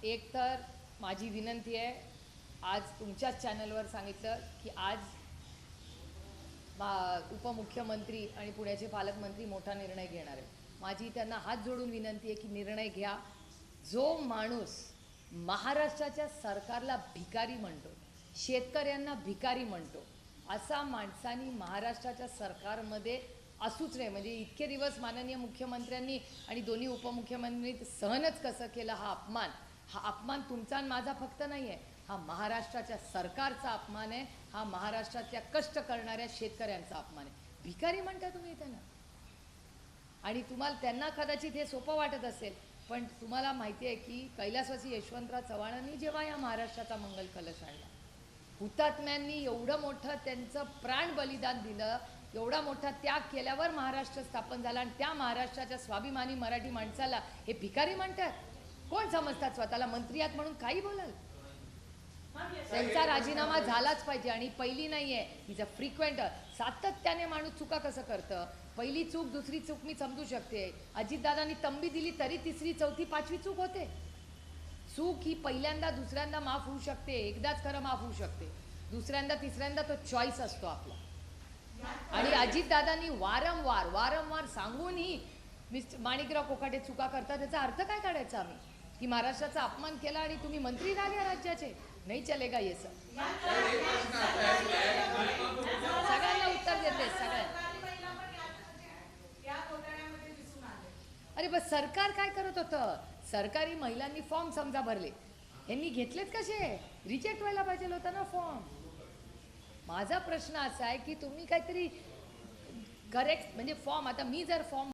एक तर माझी विनंती आहे, आज तुमच्याच चॅनलवर सांगितलं की आज उपमुख्यमंत्री आणि पुण्याचे पालकमंत्री मोठा निर्णय घेणार आहेत। माझी त्यांना हात जोडून विनंती आहे की निर्णय घ्या। जो माणूस महाराष्ट्राच्या सरकारला भिकारी म्हणतो, शेतकऱ्यांना भिकारी म्हणतो, असा माणसांनी महाराष्ट्राच्या सरकारमध्ये असूच नये। म्हणजे इतके दिवस माननीय मुख्यमंत्र्यांनी आणि दोन्ही उपमुख्यमंत्र्यांनी सहनच कसं केलं हा अपमान तुमचा आणि माझा फक्त नाही आहे, हा महाराष्ट्राच्या सरकारचा अपमान आहे, हा महाराष्ट्रातल्या कष्ट करणाऱ्या शेतकऱ्यांचा अपमान आहे। भिकारी म्हणता तुम्ही त्यांना, आणि तुम्हाला त्यांना कदाचित हे सोपं वाटत असेल, पण तुम्हाला माहिती आहे की कैलासवासी यशवंतराव चव्हाणांनी जेव्हा या महाराष्ट्राचा मंगल कलश आणला, हुतात्म्यांनी एवढं मोठं त्यांचं प्राण बलिदान दिलं, एवढा मोठा त्याग केल्यावर महाराष्ट्र स्थापन झाला, आणि त्या महाराष्ट्राच्या स्वाभिमानी मराठी माणसाला हे भिकारी म्हणतात? कोण समजतात स्वतःला? मंत्री आहात म्हणून काही बोलाल? त्यांचा राजीनामा झालाच पाहिजे। आणि पहिली नाही आहे, इज अ फ्रिक्वेंट, सातत्याने माणूस चुका कसं करतं, पहिली चूक दुसरी चूक मी समजू शकते, अजितदादांनी तंबी दिली तरी तिसरी चौथी पाचवी चूक होते। चूक ही पहिल्यांदा दुसऱ्यांदा माफ होऊ शकते, एकदाच खरं माफ होऊ शकते, दुसऱ्यांदा तिसऱ्यांदा तो चॉईस असतो आपला। आणि अजितदादांनी वारंवार सांगूनही माणिकराव कोकाटे चुका करतात, त्याचा अर्थ काय काढायचा आम्ही? की महाराष्ट्राचा अपमान केला आणि तुम्ही मंत्री झाले राज्याचे? नाही चलेगा ये सब। सगळ्यांना उत्तर देते, सगळ्यांना। अरे बस सरकार काय करत होतं? सरकारी महिलांनी फॉर्म समजा भरले, यांनी घेतलेत कसे? रिजेक्ट व्हायला पाहिजे होता ना फॉर्म। माझा प्रश्न असा आहे की तुम्ही काहीतरी करेक्ट, म्हणजे फॉर्म, आता मी जर फॉर्म